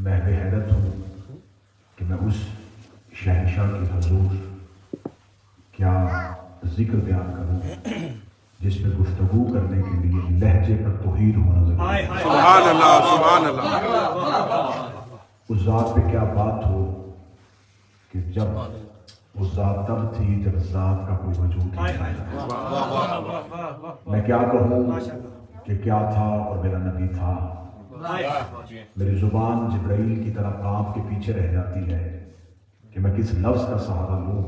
میں بے حیرت ہوں کہ میں اس شہنشاہ کی حضور کیا ذکر بیان کروں جس میں گفتگو کرنے کے لیے لہجے کا توحید ہونا ضروری ہے۔ سبحان اللہ سبحان اللہ۔ اس ذات پہ کیا بات ہو کہ جب وہ ذات تب تھی جب ذات کا کوئی وجود نہیں تھا۔ میں کیا کہوں کہ کیا تھا اور میرا نبی تھا۔ میری زبان جبرائیل کی طرح کانپ کے پیچھے رہ جاتی ہے کہ میں کس لفظ کا سہارا لوں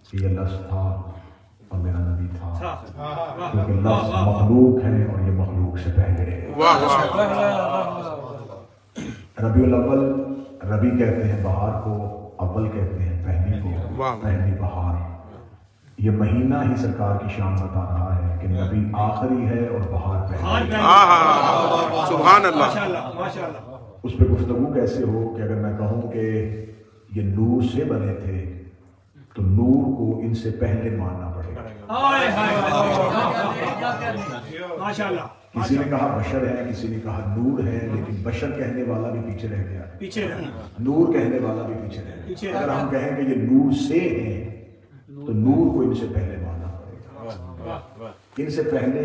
کہ یہ لفظ تھا اور میرا نبی تھا، کیونکہ لفظ مخلوق ہے اور یہ مخلوق سے پہلے ہے۔ ربیع الاول، ربیع کہتے ہیں بہار کو، اول کہتے ہیں پہلی کو، پہلی بہار۔ یہ مہینہ ہی سرکار کی شان بتا رہا ہے کہ نبی آخری ہے اور بہار پہلی ہے۔ سبحان اللہ۔ اس پہ گفتگو کیسے ہو کہ اگر میں کہوں کہ یہ نور سے بنے تھے تو نور کو ان سے پہلے ماننا پڑے گا۔ کسی نے کہا بشر ہے، کسی نے کہا نور ہے، لیکن بشر کہنے والا بھی پیچھے رہ گیا، نور کہنے والا بھی پیچھے رہ گیا۔ اگر ہم کہیں کہ یہ نور سے ہیں تو نور کو ان سے پہلے ماننا پڑے گا۔ ان سے پہلے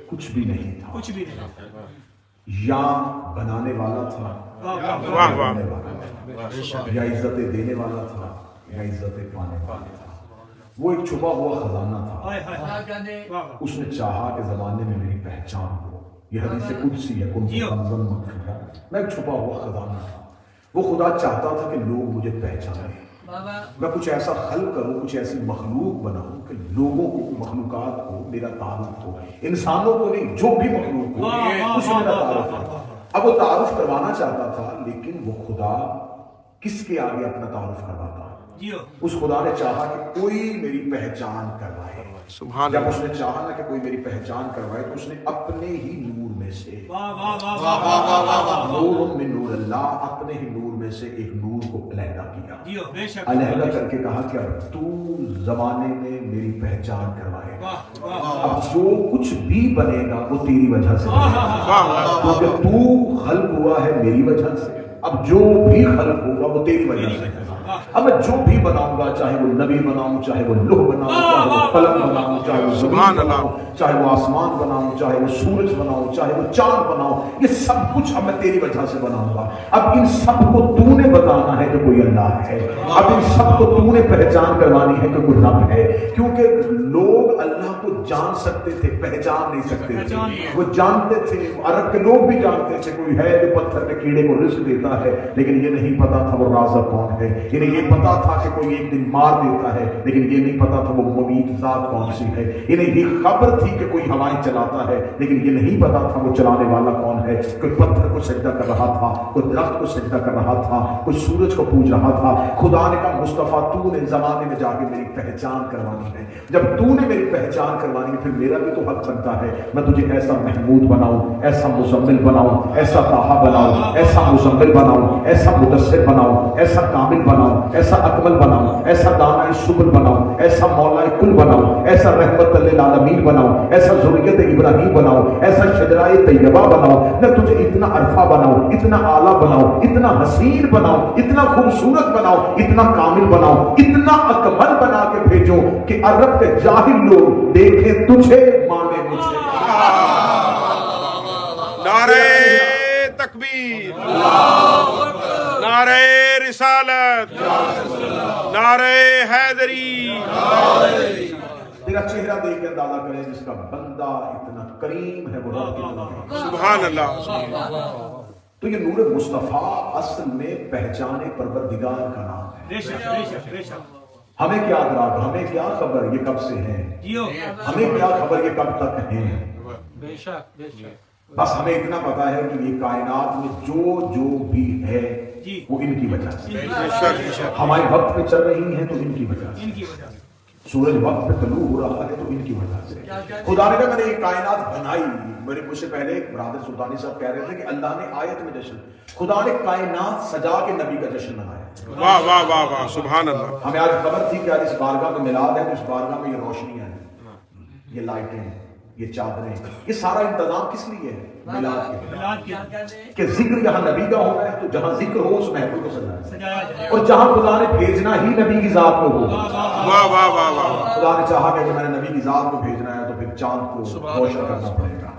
کچھ بھی نہیں تھا، یا بنانے والا تھا یا عزت دینے والا تھا یا عزت پانے والا تھا۔ وہ ایک چھپا ہوا خزانہ تھا۔ اس نے چاہا کہ زمانے میں میری پہچان ہو۔ یہ حدیث قدسی ہے، میں ایک چھپا ہوا خزانہ تھا۔ وہ خدا چاہتا تھا کہ لوگ مجھے پہچانیں، میں کچھ ایسا خلق کروں، کچھ ایسی مخلوق بناؤں کہ لوگوں کو، مخلوقات کو میرا تعارف ہو، انسانوں کو نہیں، جو بھی مخلوق ہو اس سے میرا تعارف ہو۔ اب وہ تعارف کروانا چاہتا تھا، لیکن وہ خدا کس کے آگے اپنا تعارف کرواتا؟ اس خدا نے چاہا کہ کوئی میری پہچان کروائے۔ جب اس نے چاہا نا کہ کوئی میری پہچان کروائے تو اس نے اپنے ہی نور میں سے، نور من نور اللہ، اپنے ہی نور میں سے ایک نور کو علیحدہ کیا، علیحدہ کر کے کہا کہ اب تو زمانے میں میری پہچان کروائے گا۔ اب جو کچھ بھی بنے گا وہ تیری وجہ سے بنے گا، کیونکہ تو خلق ہوا ہے میری وجہ سے۔ اب جو بھی خلق ہوگا وہ تیری وجہ سے ہوگا۔ اب میں جو بھی بناؤں گا، چاہے وہ نبی بناؤں، چاہے وہ لوح بناؤں، چاہے وہ قلم بناؤں، چاہے وہ زمین بناؤں، چاہے وہ آسمان بناؤں، چاہے وہ سورج بناؤں، چاہے وہ چاند بناؤں، یہ سب کچھ اب میں تیری وجہ سے بناؤں گا۔ اب ان سب کو تو نے بتانا ہے کہ کوئی اللہ ہے، اب ان سب کو تو نے پہچان کروانی ہے کہ کوئی رب ہے، کیونکہ لوگ اللہ کو جان سکتے تھے، پہچان نہیں سکتے تھے۔ وہ جانتے تھے، عرب کے لوگ بھی جانتے تھے کوئی ہے جو پتھر کے کیڑے کو رزق دیتا ہے، لیکن یہ نہیں پتا تھا وہ رازق کون ہے۔ انہیں یہ پتا تھا کہ کوئی ایک دن مار دیتا ہے، لیکن یہ نہیں پتا تھا وہ ممیت ذات کون سی ہے۔ انہیں یہ خبر تھی کہ کوئی ہوائیں چلاتا ہے، لیکن یہ نہیں پتا تھا وہ چلانے والا کون ہے۔ کوئی پتھر کو سجدہ کر رہا تھا، کوئی درخت کو سجدہ کر رہا تھا، کوئی سورج کو پوج رہا تھا۔ خدا نے کہا مصطفیٰ تو نے زمانے میں جا کے میری پہچان کروانی ہے۔ جب تو نے میری پہچان کروانی ہے پھر میرا بھی تو حق بنتا ہے میں تجھے ایسا محمود بناؤں، ایسا مزمل بناؤں، ایسا طٰہٰ بناؤں، ایسا مزمل بناؤں، ایسا مدثر بناؤں، ایسا کامل بناؤں، ایسا اکمل بناؤں، ایسا دانائے سبل بناؤں، ایسا مولا کل بناؤں، ایسا رحمت للعالمین بناؤں، ایسا ذریت ابراہیم بناؤں، ایسا شجرائے طیبہ بناؤں، میں تجھے اتنا عرفہ بناؤں، اتنا اعلیٰ بناؤں، اتنا حسین بناؤں، اتنا خوبصورت بناؤں، اتنا کامل بناؤں، اتنا اکمل بنا کے بھیجوں کہ عرب کے جاہل لوگ دیکھیں تجھے مانے مجھے۔ نعرہ تکبیر، نعرہ رسالت، نعرہ حیدری۔ تیرا چہرہ دیکھ کے اندازہ کریں جس کا بندہ اتنا کریم ہے وہ رب کتنا ہے۔ سبحان اللہ۔ تو یہ نور مصطفیٰ اصل میں پہچان پروردگار کا نام ہے۔ ہمیں کیا ادراک، ہمیں کیا خبر یہ کب سے ہیں، ہمیں کیا خبر یہ کب تک ہیں۔ بس ہمیں اتنا پتا ہے کہ یہ کائنات میں جو بھی ہے وہ ان کی وجہ سے، ہمارے وقت پہ چل رہی ہیں تو ان کی وجہ سے، سورج وقت پہ طلوع ہو رہا ہے تو ان کی وجہ سے۔ خدا نے کہا میں نے یہ کائنات بنائی، میرے مجھ سے پہلے ایک برادر سلطانی صاحب کہہ رہے تھے کہ اللہ نے آیت میں جشن، خدا نے کائنات سجا کے نبی کا جشن منایا۔ واہ واہ واہ واہ، سبحان اللہ۔ ہمیں آج خبر تھی کہ آج اس بارگاہ میں میلاد ہے تو اس بارگاہ میں یہ روشنیاں ہیں، یہ لائٹیں ہیں، یہ چادریں، یہ سارا انتظام کس لیے ہے؟ میلاد کے لیے، کہ ذکر یہاں نبی کا ہونا ہے، تو جہاں ذکر ہو اس محفل کو سجایا جائے، اور جہاں خدا نے بھیجنا ہی نبی کی ذات کو ہو۔ واہ واہ واہ واہ، خدا نے چاہا کہ میں نے نبی کی ذات کو بھیجنا ہے تو پھر چاند کو روشن کرنا پڑے گا،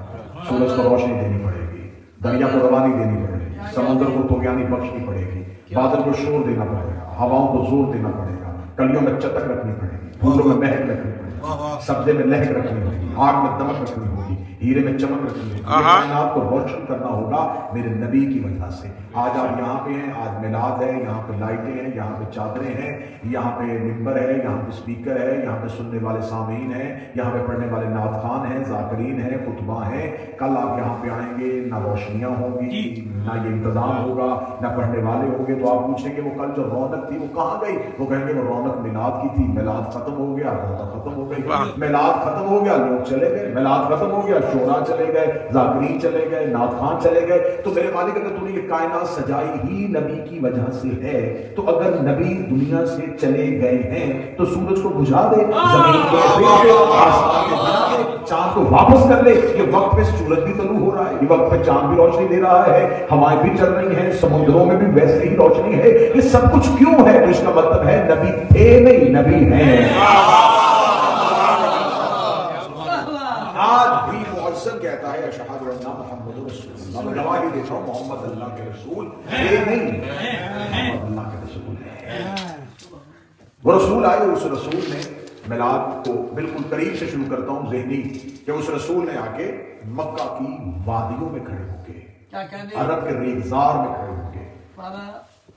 سورج کو روشنی دینی پڑے گی، دریا کو روانی دینی پڑے گی، سمندر کو طغیانی بخشنی پڑے گی، بادل کو شور دینا پڑے گا، ہواؤں کو زور دینا پڑے گا، کلیوں میں چٹک رکھنی پڑے گی، پھولوں میں مہک رکھنی پڑے گی، سبزے میں لہک رکھنی ہوگی، آگ میں دمک رکھنی ہوگی، ہیرے میں چمک رکھنی ہوگی، کائنات کو روشن کرنا ہوگا میرے نبی کی وجہ سے۔ آج آپ یہاں پہ ہیں، آج میلاد ہے، یہاں پہ لائٹیں ہیں، یہاں پہ چادریں ہیں، یہاں پہ ممبر ہے، یہاں پہ اسپیکر ہے، یہاں پہ سننے والے سامعین ہیں، یہاں پہ پڑھنے والے نعت خوان ہیں، ذاکرین ہیں، خطبہ ہیں۔ کل آپ یہاں پہ آئیں گے، نہ روشنیاں ہوں گی، نہ یہ انتظام ہوگا، نہ پڑھنے والے ہوں گے، تو آپ پوچھیں گے وہ کل جو رونق تھی وہ کہاں گئی؟ وہ کہیں گے وہ رونق میلاد کی تھی، میلاد ختم ہو گیا، رونق ختم ہو گئی، میلاد ختم ہو گیا، لوگ چلے گئے، میلاد ختم ہو گیا، شورا چلے گئے، ذاکرین چلے گئے، نعت خوان چلے گئے۔ تو میرے مالک اگر تو نے یہ کائنات سجائی ہی نبی کی وجہ سے ہے، تو اگر نبی دنیا سے چلے گئے ہیں تو سورج کو بجھا دے، زمین کو بھیج دے، آسمان کو بنا دے، چاند کو واپس کر لے۔ یہ وقت پہ سورج بھی طلوع ہو رہا ہے، یہ وقت پہ چاند بھی روشنی دے رہا ہے، ہوائیں بھی چل رہی ہیں، سمندروں میں بھی ویسے ہی روشنی ہے۔ یہ سب کچھ کیوں ہے؟ تو اس کا مطلب ہے نبی تھے نہیں، نبی ہیں۔ آج بھی معزز کہتا ہے اشہد ان محمد رسول اللہ، میں گواہی دیتا ہوں محمد اللہ کے رسول ہے نہیں، محمد اللہ کے رسول ہے۔ وہ رسول آئے، اس رسول نے میلاد کو بالکل قریب سے شروع کرتا ہوں ذہنی، کہ اس رسول نے آ کے مکہ کی وادیوں میں کھڑے ہو کے، عرب کے ریگزار میں کھڑے ہو کے،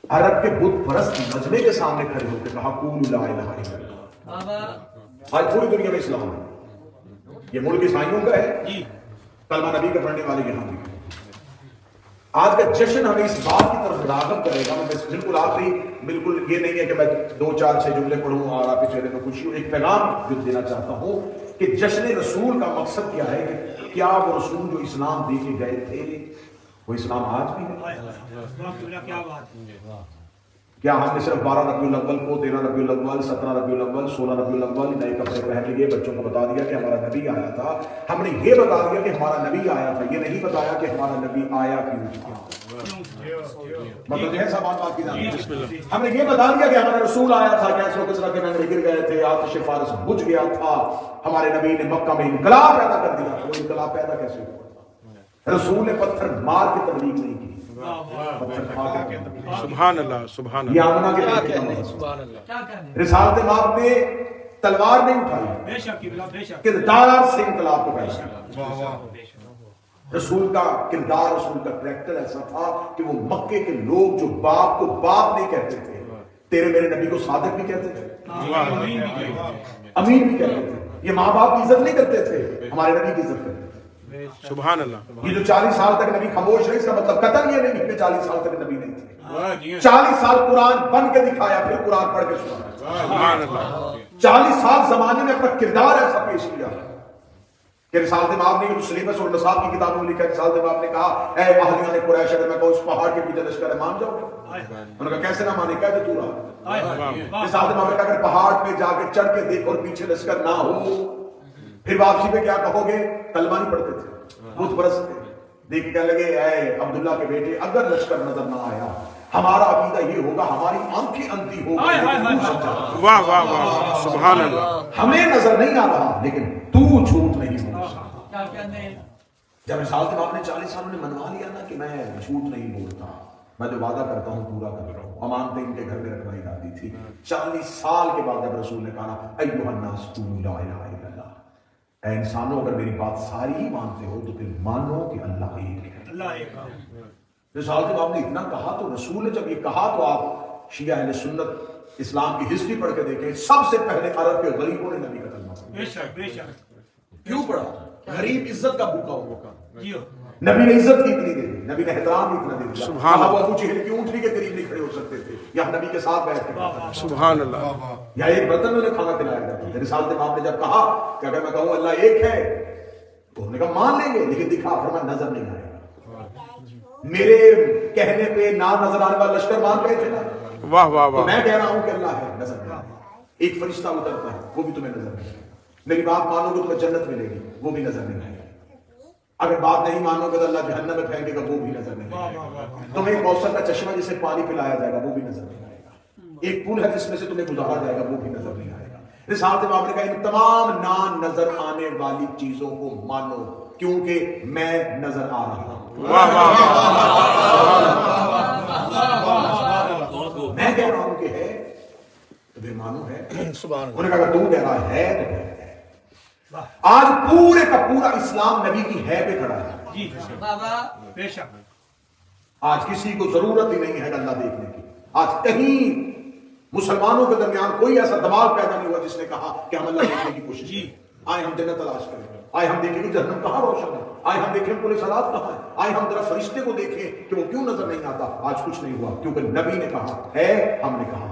عرب کے بت پرست مجمع کے سامنے کھڑے ہو کے کہا قولوا لا الہ الا اللہ۔ آج پوری دنیا میں اسلام ہے، یہ ملک عیسائیوں کا ہے، کلمہ نبی کا پڑھنے والے یہاں بھی۔ آج کا جشن ہمیں اس بات کی طرف راغب کرے گا۔ میں بالکل آخری، بالکل یہ نہیں ہے کہ میں 2-4-6 جملے پڑھوں اور آپ کے چہرے میں خوشی ہو، ایک پیغام جو دینا چاہتا ہوں کہ جشن رسول کا مقصد کیا ہے، کہ کیا وہ رسول جو اسلام دے کے گئے تھے وہ اسلام آج بھی ہے؟ کیا ہم نے صرف 12 ربیع الاول کو، 13 ربیع الاول، 17 ربیع الاول، 16 ربیع الاول نئے کپڑے پہن لیے، بچوں کو بتا دیا کہ ہمارا نبی آیا تھا؟ ہم نے یہ بتا دیا کہ ہمارا نبی آیا تھا، یہ نہیں بتایا کہ ہمارا نبی آیا کیوں؟ مطلب ہے سامان بات کی جانب، ہم نے یہ بتا دیا کہ ہمارا رسول آیا تھا، کیسے و کس طرح کے میں گر گئے تھے، آتش فارس بجھ گیا تھا، ہمارے نبی نے مکہ میں انقلاب پیدا کر دیا۔ وہ انقلاب پیدا کیسے ہوا؟ رسول نے پتھر مار کے تبلیغ نہیں کی، سبحان اللہ، سبحان اللہ۔ یہ آمنہ کے بیٹے رسالت مآب نے تلوار نہیں اٹھائی، کردار سے انقلاب کو پیدا کیا۔ رسول کا کردار، رسول کا کریکٹر ایسا تھا کہ وہ مکے کے لوگ جو باپ کو باپ نہیں کہتے تھے، تیرے میرے نبی کو صادق بھی کہتے تھے، امین بھی کہتے تھے۔ یہ ماں باپ کی عزت نہیں کرتے تھے، ہمارے نبی کی عزت کرتے تھے۔ سبحان اللہ۔ یہ جو 40 سال تک نبی خاموش رہے، اس کا مطلب قطعاً یہ نہیں کہ 40 سال تک نبی نہیں تھے۔ 40 سال قرآن بن کے دکھایا، پھر قرآن پڑھ کے سنا۔ سبحان اللہ۔ 40 سال زمانے میں اپنا کردار ایسا پیش کیا کہ رسالت مآب نے جو سلیبس اور نصاب کی کتابوں میں لکھا ہے، رسالت مآب نے کہا اے اہلیان قریش، اگر میں کہوں اس پہاڑ کے پیچھے لشکر ہے، مان جاؤ گے؟ انہوں نے کہا کیسے نہ مانے، کہتے تو رہا۔ رسالت مآب نے کہا اگر پہاڑ پہ جا کے چڑھ کے دیکھ اور پیچھے لشکر نہ ہو، پھر واپسی پہ کیا کہو گے؟ کلمہ نہیں پڑھتے تھے، بت پرست تھے۔ دیکھ کہنے لگے اے عبداللہ کے بیٹے، اگر لشکر نظر نہ آیا، ہمارا عقیدہ یہ ہوگا ہماری آنکھیں اندھی ہو گئی۔ واہ واہ واہ، سبحان اللہ۔ ہمیں نظر نہیں آ رہا لیکن تو جھوٹ نہیں بول سکتا۔ جب رسالت مآب نے 40 سالوں نے منوا لیا نا کہ میں جھوٹ نہیں بولتا، میں جو وعدہ کرتا ہوں پورا کر رہا ہوں، امانتیں ان کے گھر میں رکھوائی جاتی تھی۔ 40 سال کے بعد جب رسول نے کہا ایھا الناس قولوا لا الہ الا اللہ، اے انسانوں اگر میری بات ساری ہی مانتے ہو تو پھر مانو کہ اللہ ایک ہے۔ رسالت مآب نے اتنا کہا تو رسول نے جب یہ کہا تو آپ شیعہ اہل سنت اسلام کی ہسٹری پڑھ کے دیکھیں، سب سے پہلے عرب کے غریبوں نے نبی کا کلمہ پڑھا۔ بے شک بے شک۔ کیوں پڑھا؟ غریب عزت کا بھوکا ہوا، نبی نے عزت کی اتنی دے دی، نبی نے احترام بھی اتنا دے دیا۔ کہا وہ ابو جہل کی اونٹنی کے قریب نہیں کھڑے ہو سکتے تھے، یا نبی کے ساتھ بیٹھ کے، سبحان اللہ۔ یا ایک برتن میں کھانا کھلایا جاتا تھا۔ رسالت مآب نے جب کہا کہ اگر میں کہوں اللہ ایک ہے تو انہوں نے کہا مان لیں گے، لیکن دکھا، فرمایا نظر نہیں آئے گا۔ میرے کہنے پہ نہ نظر آنے والا لشکر مان گئے تھے نا، واہ واہ تو واہ، میں کہہ رہا ہوں کہ اللہ ہے، نظر نہیں آئے۔ ایک فرشتہ اترتا ہے، وہ بھی تمہیں نظر نہیں آئے۔ میری بات مانو گے تمہیں جنت ملے گی، وہ بھی نظر نہیں آئے گی. اگر بات نہیں مانو گے تو اللہ جہنم میں پھینکے گا، وہ بھی نظر نہیں آئے گا. تمہیں کوثر کا چشمہ جسے پانی پلایا جائے گا وہ بھی نظر نہیں آئے گا. ایک پل ہے جس میں سے تمہیں گزارا جائے گا وہ بھی نظر نہیں آئے گا. رسالت امام نے کہا ان تمام نہ نظر آنے والی چیزوں کو مانو کیونکہ میں نظر آ رہا ہوں. میں کہہ رہا ہوں کہ ہے تو بے مانو ہے. انہوں نے کہا اگر تم کہہ رہا ہے تو ہے. آج پورے کا پورا اسلام نبی کی ہے پہ کھڑا ہے. بے شک آج کسی کو ضرورت ہی نہیں ہے اللہ دیکھنے کی. آج کہیں مسلمانوں کے درمیان کوئی ایسا دماغ پیدا نہیں ہوا جس نے کہا کہ ہم اللہ دیکھنے کی کوشش کریں. آئے ہم جنت تلاش کریں، آئے ہم دیکھیں کہ جہنم کہاں روشن ہے، آئے ہم دیکھیں پولیس حالات کہاں ہے، آئے ہم ذرا فرشتے کو دیکھیں کہ وہ کیوں نظر نہیں آتا. آج کچھ نہیں ہوا کیونکہ نبی نے کہا ہے، ہم نے کہا ہے.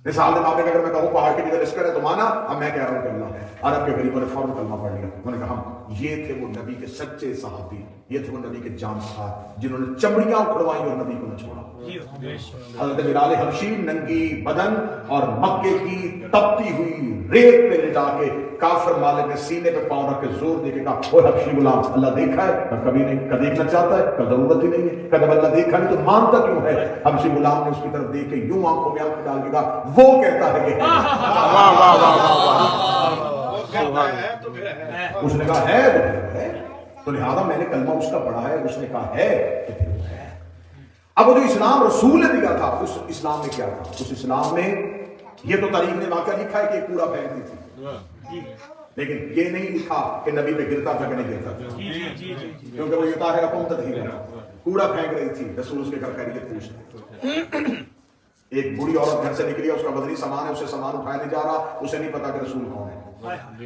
مثال دے کہ اگر میں کہوں پہاڑ کے جگہ لشکر ہے تو مانا، اب میں کہہ رہا ہوں کہ اللہ ہے. عرب کے غریبوں نے فوراً کلمہ پڑھ لیا. انہوں نے کہا یہ تھے وہ نبی کے سچے صحابی، یہ تھے وہ نبی کے جانسار جنہوں نے چمڑیاں اکھڑوائیں اور نبی کو نہ چھوڑا. حضرت بلال حبشی ننگی بدن اور مکے کی تپتی ہوئی ریت پہ لٹا کے کافر مالک نے سینے پہ پاؤں رکھ کے زور دے کے کہا اوہ حبشی غلام اللہ دیکھا ہے؟ کبھی نہیں. کبھی دیکھنا چاہتا ہے؟ کبھی ضرورت ہی نہیں ہے. کبھی اللہ دیکھا نہیں تو مانتا کیوں ہے؟ حبشی غلام نے اس کی طرف دیکھ کے یوں آنکھوں میں آنکھ ڈال کے کہا وہ کہتا ہے کہ اس نے کہا ہے تو لہذا میں نے کلمہ اس کا پڑھا ہے. اس نے کہا ہے تو پھر وہ ہے. اب وہ جو اسلام رسول نے دیا تھا اس اسلام میں کیا تھا؟ اس اسلام میں یہ تو تاریخ نے واقعہ لکھا ہے کہ ایک کوڑا پھینکتی تھی، لیکن یہ نہیں لکھا کہ نبی پہ گرتا تھا کہ نہیں گرتا تھا، کیونکہ وہ یہ طاہرہ قوم تطہیرہ کوڑا پھینک رہی تھی. رسول اس کے گھر خیریت پوچھتے. ایک بوڑھی عورت گھر سے نکلی ہے، اس کا بدنی سامان ہے، اسے سامان اٹھایا نہیں جا رہا. اسے نہیں پتا کہ رسول کون ہے.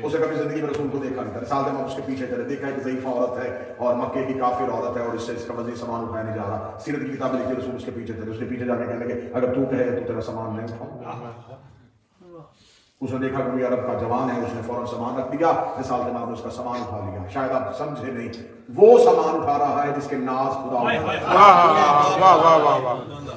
اسے کبھی زندگی میں رسول کو دیکھا نہیں تھا. رسالت میں اس کے پیچھے چلے دیکھا ہے کہ ضعیفہ عورت ہے اور مکے کی کافر عورت ہے اور اس سے اس کا بدنی سامان اٹھایا نہیں جا رہا. سیرت کی کتابیں لکھی، رسول اس کے پیچھے چلے. اس کے پیچھے جا کے کہنے لگے اگر تو کہے تو تیرا سامان نہیں اٹھاؤں. اس نے دیکھا کہ کوئی عرب کا جوان ہے، اس نے فوراً سامان رکھ دیا. رسالت میں اس کا سامان اٹھا لیا. شاید آپ سمجھے نہیں، وہ سامان اٹھا رہا ہے جس کے ناز خدا.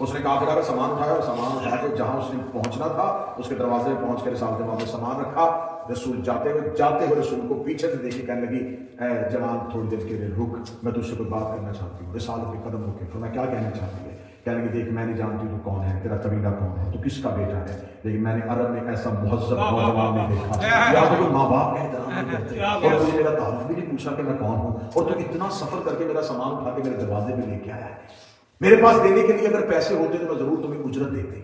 اس نے کہا اگر سامان اٹھایا اور سامان اٹھا کے جہاں اس نے پہنچنا تھا اس کے دروازے پہ پہنچ کے رسالت میں سامان رکھا. رسول جاتے ہوئے رسول کو پیچھے سے دیکھی کہنے لگی اے جوان تھوڑی دیر کے لیے رک، میں تجھ سے کوئی بات کرنا چاہتی ہوں. رسالت کے قدم رکے. پھر میں کیا کہنا چاہتی ہے؟ کہنے لگی دیکھ میں نہیں جانتی تو کون ہے، تیرا قبیلہ کون ہے، تو کس کا بیٹا ہے، لیکن میں نے عرب میں ایسا مہذب نوجوان نہیں دیکھا. یا تو ماں باپ کا احترام نہیں کرتے اور مجھے میرا تعارف بھی نہیں پوچھا کہ میں کون ہوں، اور تو اتنا سفر کر کے میرا سامان اٹھا کے میرے دروازے پہ لے کے آیا ہے. میرے پاس دینے کے لیے اگر پیسے ہوتے تو میں ضرور تمہیں اجرت دیتی.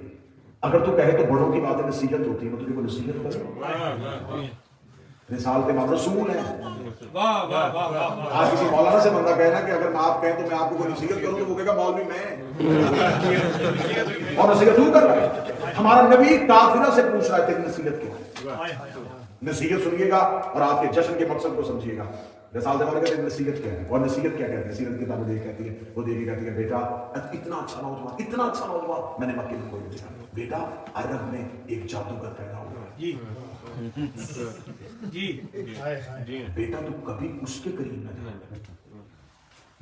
اگر تو کہے تو بڑوں کی باتیں نصیحت ہوتی ہے، میں تجھے کو نصیحت کروں. رسالت امام رسول ہے. آج کسی مولانا سے بندہ کہنا کہ اگر آپ کہیں تو میں آپ کو کوئی نصیحت کروں تو وہ کہے گا مولوی میں اور نصیحت کیوں کر رہا ہے؟ ہمارا نبی کافرہ سے پوچھ رہا ہے تیری نصیحت کیا ہے. نصیحت سنیے گا اور آپ کے جشن کے مقصد کو سمجھیے گا. رسالت امام کہتے ہیں نصیحت کیا ہے اور نصیحت کیا کہتے ہیں. سیرت کی کتابیں کہتی ہے، وہ دیکھی کہتی ہے بیٹا اتنا اچھا نوجوان، اتنا اچھا نوجوان میں نے مکے میں کوئی نہیں دیکھا. بیٹا عرب میں ایک جادوگر پیدا ہوا. بیٹا تو کبھی اس کے قریب نہ جا.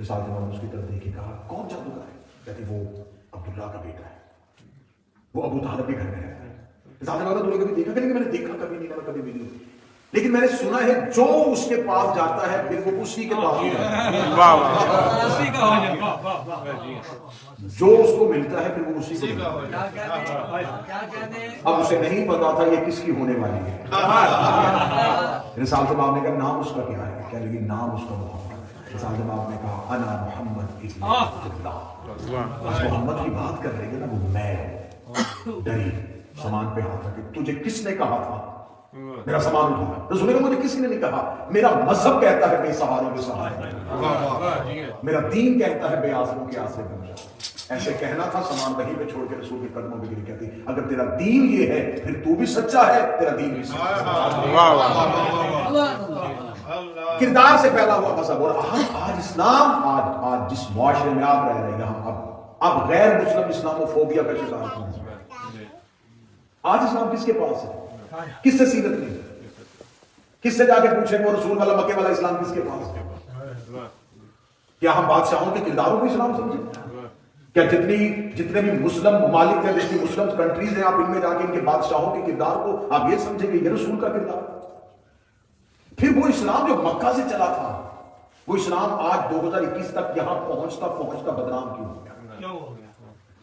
رسالت امام اس کی طرف دیکھ کے کہا کون جادوگر ہے؟ کہتے وہ عبداللہ کا بیٹا ہے، وہ ابو طالب کے گھر میں رہتا ہے. رسالت امام نے کبھی دیکھا کہ میں نے دیکھا کبھی نہیں، میں کبھی بھی نہیں، لیکن میں نے سنا ہے جو اس کے پاس جاتا ہے پھر وہ اسی کے پاس جو اس کو ملتا ہے پھر وہ اسی کو. اب اسے نہیں پتا تھا یہ کس کی ہونے والی ہے. رسالت امام نے کہا نام اس کا کیا ہے؟ کہنے لگی نام اس کا محمد. رسالت امام نے کہا انا محمد ابن عبداللہ. محمد کی بات کر رہی ہے نا وہ میں. ڈری سامان پہ ہاتھ رکھے. تجھے کس نے کہا تھا میرا سامان اٹھانا؟ رسول نے مجھے کسی نے نہیں کہا. میرا مذہب کہتا ہے بے سہاروں کے سہارے، میرا دین کہتا ہے بے آسروں کے آسرے بن جا. ایسے کہنا تھا، سامان وہیں پہ چھوڑ کے رسول کے قدموں پہ گری کہتی اگر تیرا دین یہ ہے پھر تو بھی سچا ہے، تیرا دین بھی سچا ہے. کردار سے پیدا ہوا مذہب. اور آج اسلام آج جس معاشرے میں آپ رہ رہے ہیں ہم اب غیر مسلم اسلاموفوبیا کا شکار ہیں. آج اسلام کس کے پاس ہے؟ کس سے سیرت نہیں؟ کس سے جا کے پوچھیں وہ رسول والا مکے والا اسلام کس کے پاس ہے؟ کیا ہم بادشاہوں کے کرداروں کو اسلام سمجھیں؟ کیا جتنے بھی مسلم ممالک ہیں، جتنی مسلم کنٹریز ہیں، آپ ان میں جا کے ان کے بادشاہوں کے کردار کو آپ یہ سمجھیں گے یہ رسول کا کردار؟ پھر وہ اسلام جو مکہ سے چلا تھا، وہ اسلام آج 2021 تک یہاں پہنچتا بدنام کیوں ہو گیا؟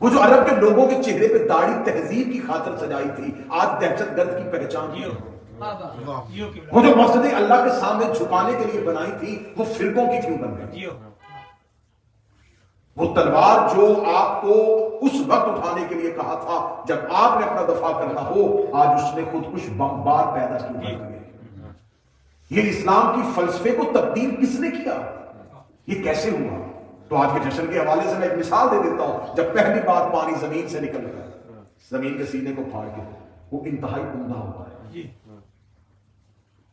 وہ جو عرب کے لوگوں کے چہرے پہ داڑھی تہذیب کی خاطر سجائی تھی، آج دہشت گرد کی پہچان کی۔ وہ جو مسجدیں اللہ کے سامنے جھکانے کے لیے بنائی تھی، وہ فرقوں کی کیوں بن گئی؟ وہ تلوار جو آپ کو اس وقت اٹھانے کے لیے کہا تھا جب آپ نے اپنا دفاع کرنا ہو، آج اس نے خودکش بمبار پیدا کیوں کر دیے؟ یہ اسلام کی فلسفے کو تبدیل کس نے کیا؟ یہ کیسے ہوا؟ تو آج کے جشن کے حوالے سے میں ایک مثال دے دیتا ہوں۔ جب پہلی بار پانی زمین سے نکل گیا، زمین کے سینے کو پھاڑ کے، وہ انتہائی عمدہ ہوتا ہے،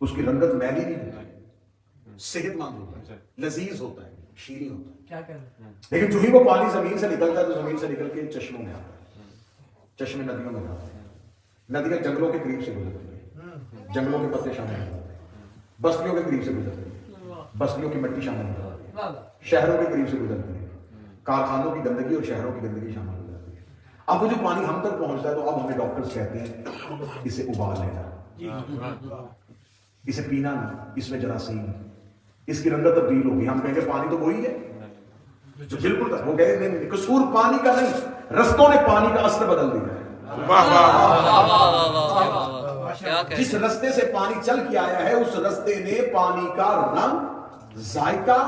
اس کی رنگت میلی نہیں ہوتی، صحت مند ہوتا ہے، لذیذ ہوتا ہے، شیریں ہوتا ہے۔ لیکن جو ہی وہ پانی زمین سے نکلتا ہے تو زمین سے نکل کے چشموں میں آتا ہے، چشمے ندیوں میں جاتے ہیں، ندیاں جنگلوں کے قریب سے گزرتی ہیں، جنگلوں کے پتے شامل ہو جاتے ہیں، بستیوں کے قریب سے گزرتی ہیں، بستیوں کی مٹی شامل ہو جاتی ہے، شہروں کے قریب سے گزرتی ہے، کارخانوں کی گندگی اور شہروں کی گندگی شامل ہو جاتی ہے۔ اب وہ جو پانی ہم تک پہنچتا ہے تو اب ہمیں ڈاکٹرز کہتے ہیں اسے ابال لینا، اسے پینا نہیں، اس میں جراثیم، اس کی رنگت تبدیل ہوگی۔ ہم کہیں گے پانی تو وہی ہے جو بالکل تھا، وہ کہے نہیں، قصور پانی کا نہیں، رستوں نے پانی کا اثر بدل دیا ہے۔ جس رستے سے پانی چل کے آیا ہے اس رستے نے پانی کا رنگ ذائقہ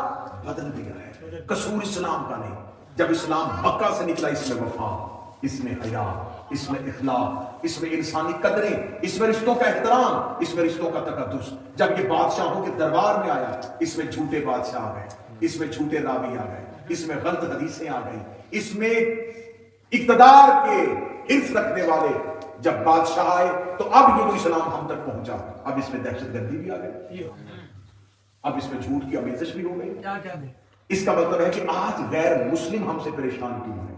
بدل دیا ہے۔ قصور اسلام کا نہیں۔ جب اسلام مکہ سے نکلا، اس میں وفا، اس میں حیا، اس میں اخلاق، اس میں انسانی قدریں، اس میں رشتوں کا احترام، اس میں رشتوں کا تقدس۔ جب یہ بادشاہوں کے دربار میں آیا، اس میں جھوٹے بادشاہ آ گئے، اس میں جھوٹے راوی آ گئے، اس میں غلط حدیثیں آ گئی، اس میں اقتدار کے حرص رکھنے والے جب بادشاہ آئے تو اب یہ وہ اسلام ہم تک پہنچا۔ اب اس میں دہشت گردی بھی آ گئی، اب اس میں جھوٹ کی آمیزش بھی ہو گئی۔ اس کا مطلب ہے کہ آج غیر مسلم ہم سے پریشان کیوں ہے؟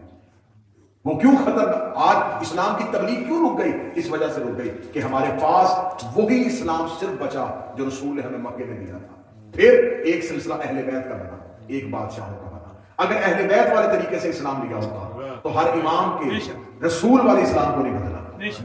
وہ کیوں خطرناک؟ آج اسلام کی تبلیغ کیوں رک گئی؟ اس وجہ سے رک گئی کہ ہمارے پاس وہی اسلام صرف بچا جو رسول نے ہمیں مکے میں دیا تھا۔ پھر ایک سلسلہ اہل بیت کا بنا، ایک بادشاہوں کا بنا۔ اگر اہل بیت والے طریقے سے اسلام لیا ہوتا تو ہر امام کے رسول والے اسلام کو نہیں بدلا،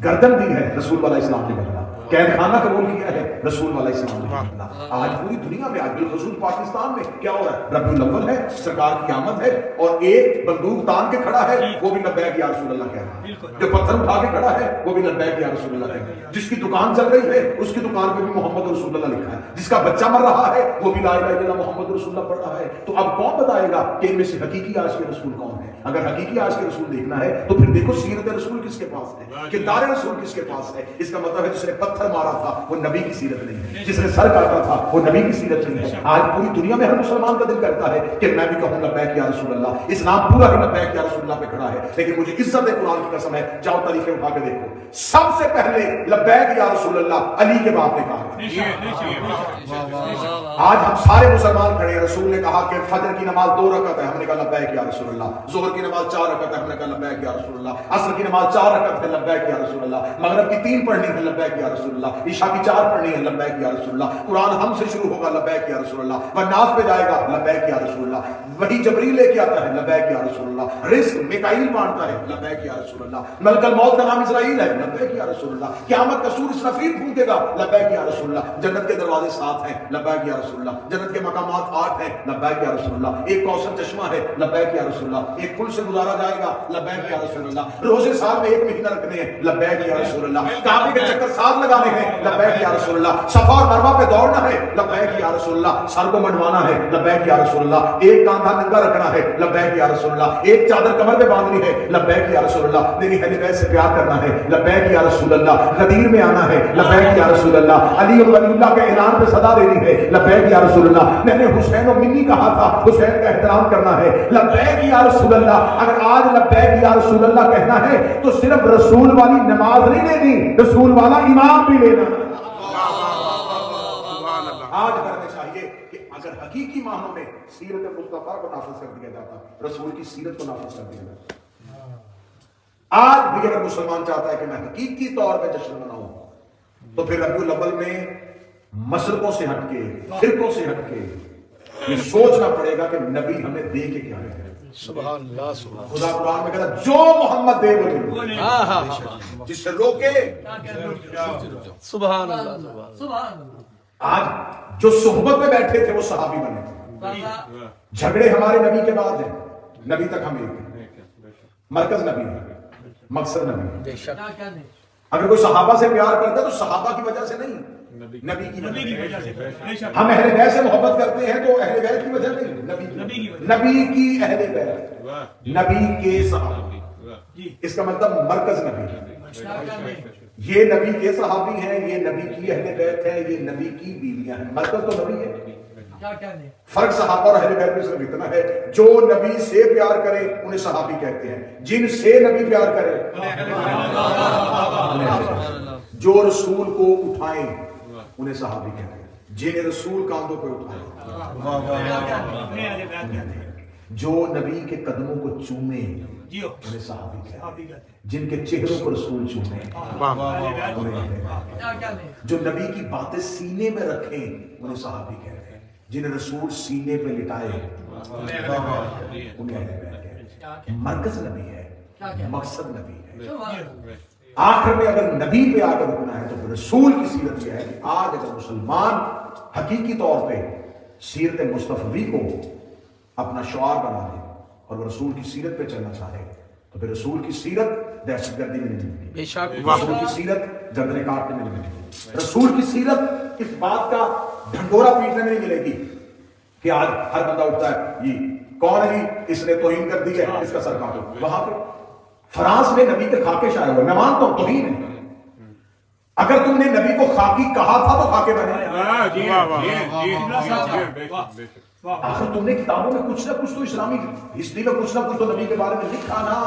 گردن دی ہے رسول والا اسلام نے بدلا، قید خانہ قبول کیا ہے رسول والا اسلام نے بدلا۔ آج پوری دنیا میں، آج بالخصوص پاکستان میں کیا ہو رہا ہے؟ ربیع الاول ہے، سرکار کی آمد ہے، اور ایک بندوق تان کے کھڑا ہے وہ بھی لبیک یا رسول اللہ کہہ رہا ہے، جو پتھر اٹھا کے کھڑا ہے وہ بھی لبیک یا رسول اللہ کہہ رہا ہے، جس کی دکان چل رہی ہے اس کی دکان پہ بھی محمد رسول اللہ لکھا ہے، جس کا بچہ مر رہا ہے وہ بھی لا الہ الا اللہ محمد رسول اللہ پڑھ رہا ہے۔ تو اب کون بتائے گا کہ ان میں سے حقیقی آج کے رسول کون ہے؟ اگر حقیقی آج کے رسول دیکھنا ہے تو پھر دیکھو سیرت رسول کس کے پاس ہے، کردار رسول کس کے پاس ہے۔ اس کا مطلب ہے جس نے پتھر مارا تھا وہ نبی کی سیرت نہیں ہے، جس نے سر کاٹا تھا وہ نبی کی سیرت نہیں ہے۔ آج پوری دنیا میں ہر مسلمان کا دل کرتا ہے کہ میں بھی کہوں لبیک یا رسول اللہ، اسلام پورا ہی لبیک یا رسول اللہ پہ کھڑا ہے۔ لیکن مجھے عزت قرآن کی قسم ہے، جاؤ تاریخیں اٹھا کے دیکھو، سب سے پہلے لبیک یا رسول اللہ علی کے باپ نے کہا۔ آج ہم سارے مسلمان کھڑے ہیں، رسول نے کہا کہ فجر کی نماز 2 رکعت ہے، ہم نے کہا لبیک یا رسول اللہ، ظہر کی نماز 4 رکعت ہے، ہم نے کہا لبیک یا رسول اللہ، عصر کی نماز 4 رکعت ہے، لبیک یا رسول اللہ، مغرب کی 3 پڑھنی ہے، لبیک یا رسول اللہ، عشاء کی 4 پڑھنی ہے، لبیک یا رسول اللہ، قرآن ہم سے شروع ہوگا، لبیک یا رسول اللہ، والناس پہ جائے گا، لبیک یا رسول اللہ، وہی جبریل لے کے آتا ہے، لبیک یا رسول اللہ، رزق میکائیل بانٹتا ہے، لبیک یا رسول اللہ، ملک الموت کا نام اسرائیل ہے، لبیک یا رسول اللہ، قیامت کا سور اسرافیل پھونکے گا، لبیک یا رسول اللہ، جنت کے دروازے 7 ہیں، لبیک یا رسول اللہ، جنت کے مقامات 8 ہیں، لبیک یا رسول اللہ، ایک کوثر چشمہ ہے، لبیک یا رسول اللہ، ایک پل سے گزارا جائے گا، لبیک یا رسول اللہ، روزے سال میں 1 مہینہ رکھنے ہیں، لبیک یا رسول اللہ، کعبے کے چکر 7 لگانے ہیں، لبیک یا رسول اللہ، صفا اور مروہ پہ دوڑنا ہے، لبیک یا رسول اللہ، سر کو منڈوانا ہے، لبیک یا رسول اللہ، ایک کاندھا ننگا رکھنا ہے، لبیک یا رسول اللہ، ایک چادر کمر پہ باندھنی ہے، لبیک یا رسول اللہ، میری اہل بیت سے پیار کرنا ہے، لبیک یا رسول اللہ، غدیر میں آنا ہے، لبیک یا رسول اللہ، علی اور ولی اللہ کے اعلان پہ صدا دینی ہے، لبیک یا رسول اللہ، میں نے حسین و منی کہا تھا، حسین کا احترام کرنا ہے، لبیک یا رسول اللہ۔ اگر آج لبیک یا رسول اللہ کہنا ہے تو صرف رسول والی نماز نہیں لینی، رسول والا امام بھی لینا۔ آج کرنا چاہیے کہ اگر حقیقی معنوں میں سیرت مصطفیٰ کو نافذ کر دیا جاتا، رسول کی سیرت کو نافذ کر دیا جاتا، آج بھی اگر مسلمان چاہتا ہے کہ میں حقیقی طور پہ جشن مناؤں تو پھر ربیع الاول میں مشرقوں سے ہٹ کے، فرقوں سے ہٹ کے یہ سوچنا پڑے گا کہ نبی ہمیں دے کے کیا ہے۔ سبحان اللہ سبحان خدا قرآن میں کہتا جو محمد دے بولے جس سے روکے سبحان اللہ سبحان آج جو صحبت میں بیٹھے تھے وہ صحابی بنے تھے. جھگڑے ہمارے نبی کے بعد ہیں. نبی تک ہم ایک ہیں. مرکز نبی ہے, مقصد نبی ہے. اگر کوئی صحابہ سے پیار کرتا ہے تو صحابہ کی وجہ سے نہیں, نبی کی وجہ سے. ہم اہل بیت سے محبت کرتے ہیں تو اہل بیت کی وجہ نہیں, نبی کی اہل بیت, نبی کے صحابہ. اس کا مطلب مرکز نبی ہے. یہ نبی کے صحابی ہیں, یہ نبی کی اہل بیت ہیں, یہ نبی کی بیویاں ہیں. مرکز تو نبی ہے. فرق صحابہ اور اہل بیت میں صرف اتنا ہے, جو نبی سے پیار کرے انہیں صحابی کہتے ہیں, جن سے نبی پیار کرے جو رسول کو اٹھائیں انہیں صحابی کہتے ہیں, جنہیں رسول کاندھوں پہ اٹھائے جو نبی کے قدموں کو چومے انہیں صحابی کہتے ہیں, جن کے چہروں کو رسول چومے جو نبی کی باتیں سینے میں رکھیں انہیں صحابی کہتے ہیں, جنہیں رسول سینے پہ لٹائے انہیں اہل بیت کہتے ہیں. مرکز نبی ہے, مقصد نبی ہے. آخر میں اگر نبی پہ آ کر رکنا ہے تو پھر رسول کی سیرت یہ ہے کہ آج اگر مسلمان حقیقی طور پہ سیرت مصطفی کو اپنا شعار بنا دے اور وہ رسول کی سیرت پہ چلنا چاہے تو پھر رسول کی سیرت دہشت گردی میں نہیں ملتی, رسول کی سیرت گردنے کاٹنے میں نہیں ملتی, رسول کی سیرت اس بات کا ڈھنڈورا پیٹنے میں نہیں ملے گی کہ آج ہر بندہ اٹھتا ہے یہ کون ہے, اس نے توہین کر دی ہے, اس کا سر کاٹو. وہاں پہ فرانس میں نبی کے خاکے شائع ہوئے, میں مانتا ہوں توہین ہے. اگر تم نے نبی کو خاکی کہا تھا تو خاکے بنے. آخر تم نے کتابوں میں کچھ نہ کچھ تو اسلامی ہسٹری میں کچھ نہ کچھ تو نبی کے بارے میں لکھا نا,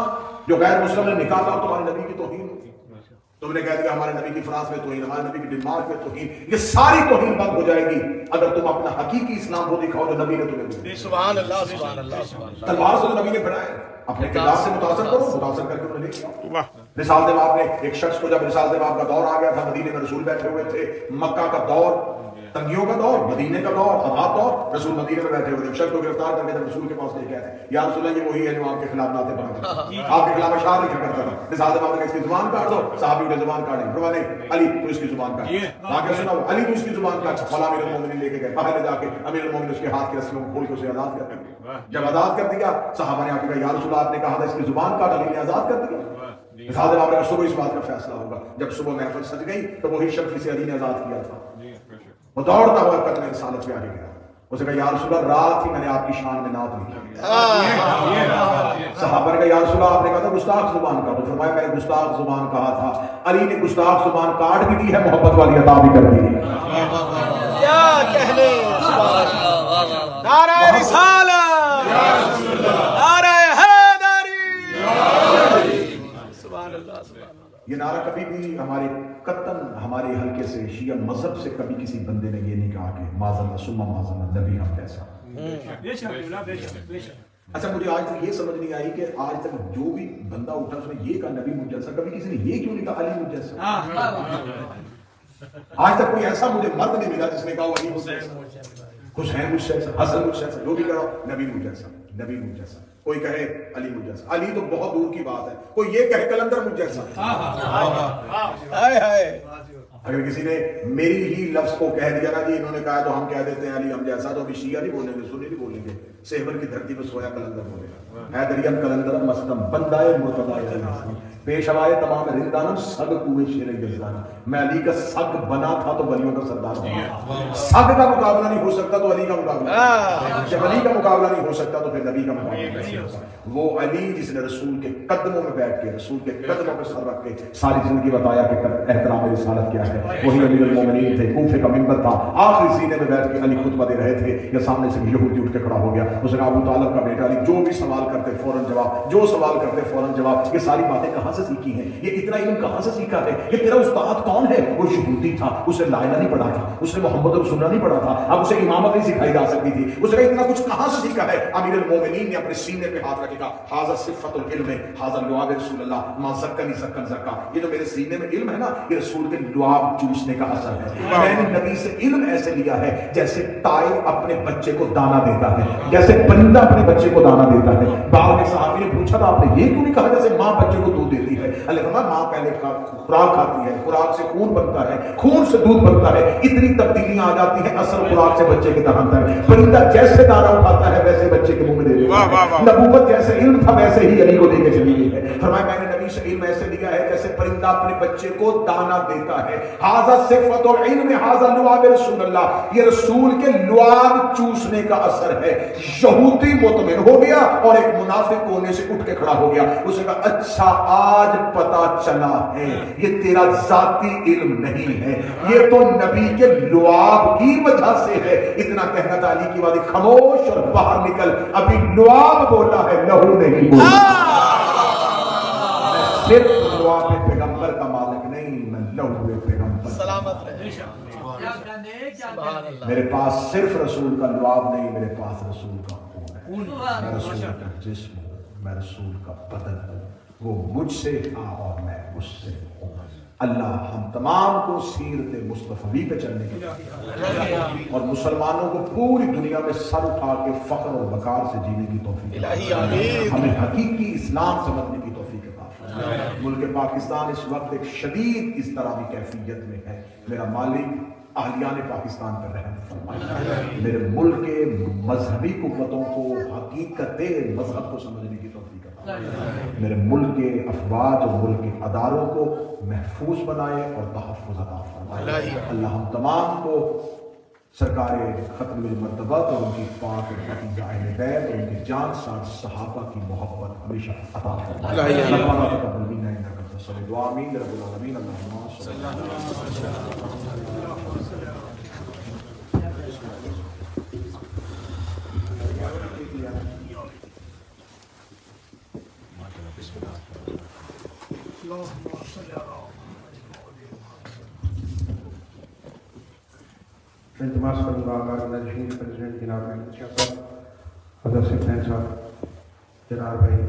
جو غیر مسلم نے نکالا اور تمہارے نبی کی توہین. تم نے کہہ دیا ہمارے نبی کی فرانس میں توہین, ہمارے نبی کی ڈنمارک میں توہین. یہ ساری توہین بند ہو جائے گی اگر تم اپنا حقیقی اسلام کو دکھاؤ جو نبی نے تمہیں دیا. سبحان اللہ سبحان اللہ سبحان اللہ. تلوار سے تو نبی نے بڑھایا, اپنے کردار سے متاثر کرو, متاثر کر کے انہیں لے کے آؤ. مثال دے باپ نے ایک شخص کو, جب مثال دے باپ کا دور آ گیا تھا, مدینے میں رسول بیٹھے ہوئے تھے, مکہ کا دور, تنگیوں کا دور, مدینے کا دور, آباد دور, رسول مدینے میں بیٹھے ہوئے تھے. ایک شخص کو گرفتار کر کے جب رسول کے پاس لے گئے تھے, یا رسول اللہ یہ وہی ہے جو آپ کے خلاف نعتیں پڑھتا تھا, آپ کے خلاف اشعار لکھا کرتا تھا. مثال دے باپ نے اس کی زبان کاٹ دو, صحابی نے زبان کاٹی, فرمایا علی تو اس کی زبان کاٹ. آگے سنا علی تو اس کی زبان کاٹ. فلا امیر المومنین لے کے گئے, باہر لے جا کے امیر المومنین اس کے ہاتھ کی رسیوں کو کھول کے اسے آزاد کر دیا. جب آزاد کر دیا صحابہ نے آ کے کہا یا رسول اللہ آپ نے کہا تھا اس کی زبان کاٹ, علی نے آزاد کر دیا. مثال دے باپ نے صبح اس بات کا فیصلہ ہوگا, جب صبح محفل سج گئی تو وہی شخص جسے علی نے آزاد کیا تھا وہ دوڑتا ہوا قدم رسالت پہ آگے گیا. اسے کہا یا رسول اللہ رات ہی میں نے آپ کی شان میں نعت لکھی. صحابہ نے کہا یا رسول اللہ آپ نے کہا تھا گستاخ زبان کا, تو فرمایا میں نے گستاخ زبان کہا تھا, علی نے گستاخ زبان کاٹ بھی دی ہے, محبت والی عطا بھی کر دی ہے. کیا کہنے, نعرہ رسالت, نعرہ حیدری, سبحان اللہ سبحان اللہ. یہ نعرہ کبھی بھی ہمارے قطن ہمارے حلقے سے شیعہ مذہب سے کبھی کسی بندے نے یہ نہیں کہا کہ معاذ اللہ ثم معاذ اللہ نبی ہم کیسا. اچھا مجھے آج تک یہ سمجھ نہیں آئی کہ آج تک جو بھی بندہ اٹھا اس نے یہ کہا نبی مجھ جیسا, کبھی کسی نے یہ کیوں نہیں کہا علی مجھ جیسا. آج تک کوئی ایسا مجھے مرد نہیں ملا جس نے کہا علی مجھ جیسا, حسین مجھ جیسا, حسن مجھ جیسا, جو بھی کہا نبی مجھ جیسا, نبی مجھ جیسا. کوئی کہے علی مجھ جیسا, علی تو بہت دور کی بات ہے, کوئی یہ کہے کلندر مجھ جیسا. اگر کسی نے میری ہی لفظ کو کہہ دیا نا جی انہوں نے کہا تو ہم کہہ دیتے ہیں علی ہم جیسا, تو ابھی شیعہ نہیں بولیں گے, سنی نہیں بولیں گے, سہبر کی دھرتی پر سویا کلندر بولے گا. حیدریم کلندر مستم بندائے مرتضی پیشوائے تمام رندانم سگ کوئے شیر گزدان. میں علی کا سگ بنا تھا تو ولیوں کا سردار بنا. سگ کا مقابلہ نہیں ہو سکتا تو علی کا مقابلہ, جب علی کا مقابلہ نہیں ہو سکتا تو پھر نبی کا مقابلہ نہیں ہو سکتا. وہ علی جس نے رسول کے قدموں میں بیٹھ کے, رسول کے قدموں پہ سر رکھ کے ساری زندگی بتایا کہ احترام رسالت کیا ہے, وہی امیر المومنین تھے. کوفے کا منبر تھا, آخری سینے میں بیٹھ کے علی خطبہ دے رہے تھے, یا سامنے سے یہودی اٹھ کے کھڑا ہو گیا, اس نے ابو طالب کا بیٹا علی, جو بھی سوال کرتے فوراً جواب, جو سوال کرتے فوراً جواب. یہ ساری باتیں کہاں سے سیکھی ہیں, یہ اتنا علم کہاں سے سیکھا ہے؟ یہ تیرا استاد کون ہے؟ وہ یہودی تھا, اسے لا الہ نہیں پڑھا تھا, اس نے محمد رسول اللہ نہیں پڑھا تھا, اب اسے امامت نہیں سکھائی جا سکتی تھی. اس نے اتنا کچھ کہاں سے سیکھا ہے؟ امیر المومنین نے اپنے سینے پہ ہاتھ رکھ کے کہا ھذا صفۃ العلم ھذا لعاب رسول اللہ ما زکانی زکن زکا. یہ جو میرے سینے میں علم ہے نا, یہ رسول کے لعاب چوسنے کا اثر ہے. میں نے نبی سے علم ایسے لیا ہے جیسے تائر اپنے بچے کو دانا دیتا ہے, جیسے پرندہ اپنے بچے کو دانا دیتا ہے. بعد میں صحابی نے پوچھا تھا آپ نے یہ کیوں نہیں کہا جیسے ماں بچے کو دودھ دیتی ہے؟ اللہ فرمایا ماں پہلے خوراک کھاتی ہے, خوراک سے خون بنتا ہے, خون سے دودھ بنتا ہے, اتنی تبدیلیاں آ جاتی ہیں, اثر خوراک سے بچے کی طرح ہے. پرندہ جیسے دانا اٹھاتا ہے ویسے بچے کے منہ میں دے دیتا ہے. نبوت جیسے علم تھا ویسے ہی علی کو دے کے چلی گئی ہے. فرمایا میں نے نبی سے علم ایسے دیا ہے جیسے پرندہ اپنے بچے کو دانا دیتا ہے. ھذا صفت العلم ھذا لعاب رسول اللہ, یہ رسول کے لعاب چوسنے کا اثر ہے. یہودی مطمئن ہو گیا اور ایک منافق کونے سے اٹھ کے کھڑا ہو گیا. اس نے کہا اچھا آج پتا چلا ہے یہ تیرا ذاتی علم نہیں ہے, یہ تو نبی کے لعاب کی وجہ سے ہے. اتنا کہنا تھا علی کی بات, خاموش اور باہر نکل, ابھی لعاب بولا ہے لہو نہیں بولا. میں صرف لعاب پیغمبر کا مالک نہیں, میں لہو پیغمبر. سلامت رہے. میرے پاس صرف رسول کا لعاب نہیں, میرے پاس رسول کا خون ہے. میں رسول کا جسم ہوں, میں رسول کا بدن ہوں. وہ مجھ سے تھا اور میں اس سے ہوں. اللہ ہم تمام کو سیرت مصطفی پہ چلنے کی اور مسلمانوں کو پوری دنیا میں سر اٹھا کے فخر اور وقار سے جینے کی توفیق, ہمیں حقیقی اسلام سمجھنے کی توفیق عطا فرمائے. ملک پاکستان اس وقت ایک شدید اضطرابی کیفیت میں ہے. میرا مالک اہلیان پاکستان پر رحم فرمائے. میرے ملک کے مذہبی قوتوں کو حقیقت مذہب کو سمجھنے کی توفیق عطا فرمائے. میرے ملک کے افواج اور ملک کے اداروں کو محفوظ بنائے اور تحفظ عطا فرمائے. اللہ ہم تمام کو سرکار ختم المرتبت اور ان کی پاک فتیجہ اہل بیت اور ان کی جان سان صحابہ کی محبت ہمیشہ عطا فرمائے. ربنا تقبل منا انک انت السمیع العلیم. آمین رب العالمین. اللهم صل علی التماس کروں گا آغاز نشین پریزیڈنٹ جناب احمد شاہ صاحب, حضرت سفین صاحب, جناب بھائی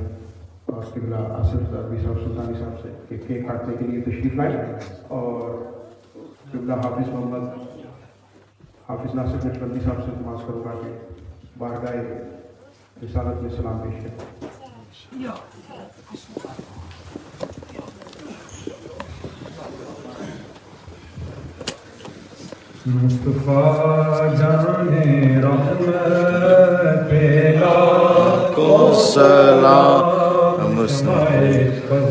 اور قبلہ آصف زادی صاحب سلطانی صاحب سے کہ کیک کاٹنے کے لیے تشریف لائیں, اور قبلہ حافظ محمد حافظ ناصر نقشبندی صاحب سے التماس کروں گا کہ بارگاہ رسالت میں سلام پیش کریں. مصطفیٰ جانے رحمت پہ لاکھوں سلام, مصطفیٰ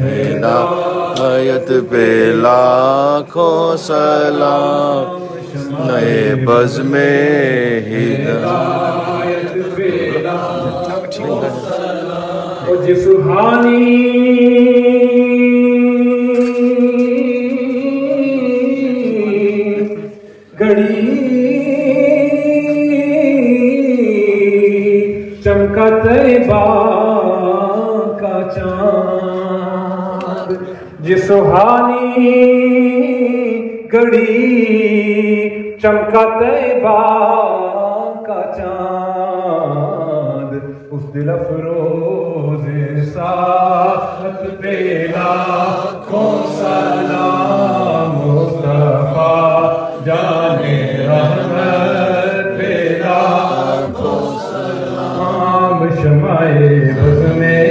ہدایت پہ لاکھوں سلام, نئے بز میں ہدایت پہ لاکھوں سلام. او جس سبحانی گھڑی چمکا طیبہ کا چاند, جس سہانی گھڑی چمکا طیبہ کا چاند, اس دل افروز ساعت پہ لاکھوں سلام. مصطفیٰ جانے رحمت پہ لاکھوں سلام, شمع بز میں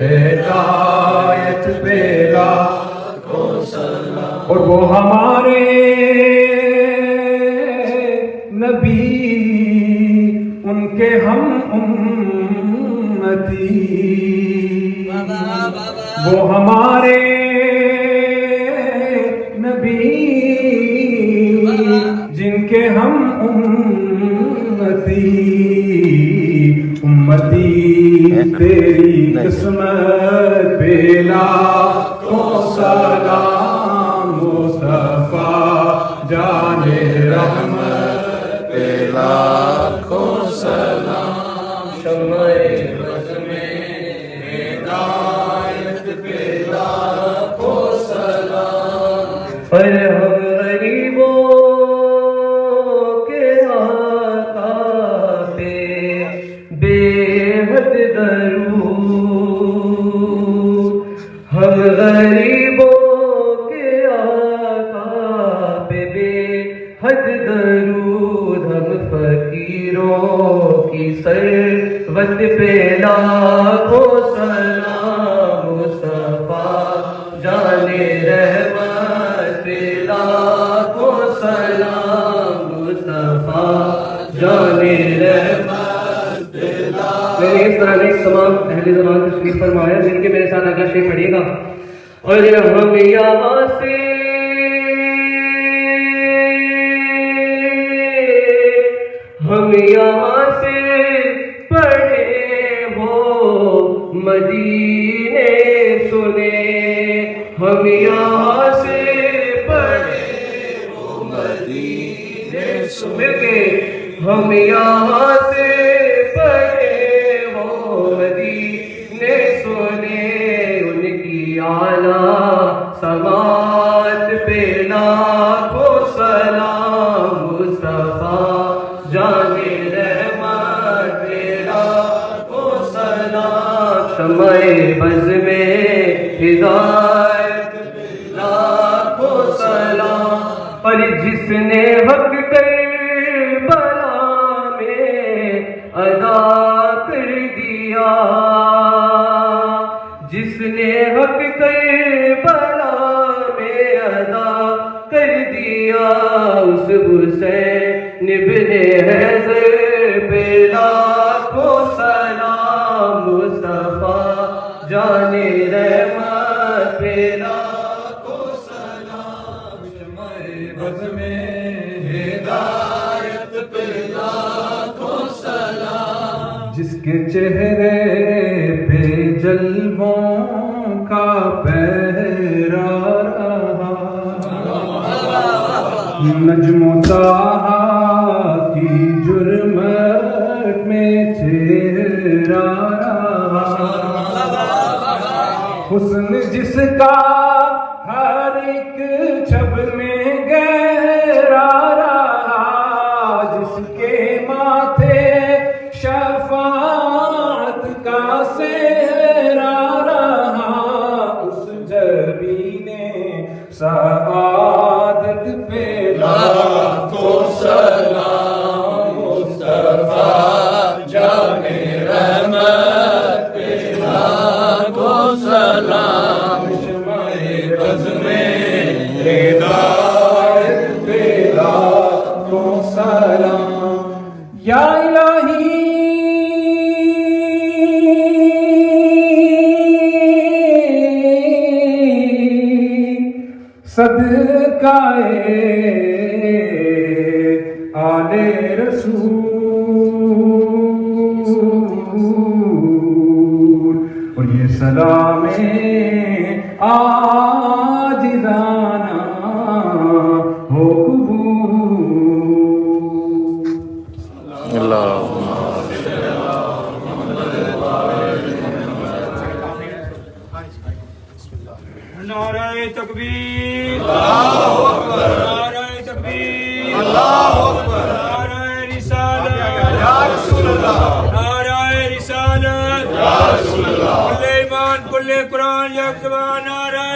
ہدایت پہ لاکھوں سلام. اور وہ ہمارے نبی ان کے ہم امتی, وہ ہمارے نبی جن کے ہم امتی. امتی تیری قسمت پہ لاکھوں سلام, مصطفیٰ جانے رحمت پہ لاکھوں سلام. شمع بز میں ہدایت پہ لاکھوں سلام. فرحت غریبوں کے آقا پہ بے حد درود, ہم غریبوں سلام مصطفیٰ جان رحمت پہ لاکھوں سلام مصطفیٰ جان رحمت پہ لاکھوں. میں نے اس طرح ایک تمام اہل زمان تشریف فرمایا جن کے میرے ساتھ اگلا شیخ پڑھیے گا. اور ہم یہاں سے پڑھے ہو مدینے سنے. ہم یہاں سے پڑھے ہو مدینے سنے. ہم یہاں سے پڑھے ہو مدینے سنے. ان کی اعلیٰ سماعت پہ لاکھوں سلام مصطفیٰ جان رحمت پہ لاکھوں سلام. شمع بز میں ہدایت لاکھوں سلام. اور جس نے حق کربلا میں ادا کر دیا, جس نے حق کربلا میں ادا کر دیا, اس حسین ابن حیدر پہ لاکھوں سلام مصطفیٰ جان رحمت پہ لاکھوں سلام. شمع بز میں ہدایت پہ لاکھوں سلام. جس کے چہرے پہ جلووں کا پہرا رہا, نجم و طٰہٰ کی جرمت میں چہرہ رہا. حسن جس کا ہر ایک چھب میں گہرا رہا, جس کے ماتھے شفاعت کا سہرا رہا, اس جبین سعادت پہ لاکھوں سلام مصطفیٰ جان رحمت پہ لاکھوں سلام. شمع بز میں ہدایت پہ لاکھوں سلام. یا الہی صدقہ آل رسول, اور یہ سلام عاجزانہ ہو قبول. نعرہ تکبیر, نعرہ تکبیر, نعرہ رسالت, نعرہ رسالت, کل ایمان کل قرآن یک زبان, نعرہ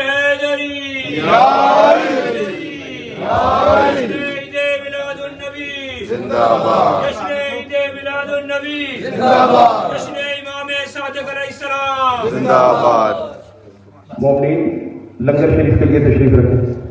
حیدری, جشن عید میلاد النبی زندہ باد, جشن عید میلاد النبی زندہ باد, جشن امام صادق علیہ السلام زندہ باد. مومنین لنگر شریف کے لیے تشریف رکھیں.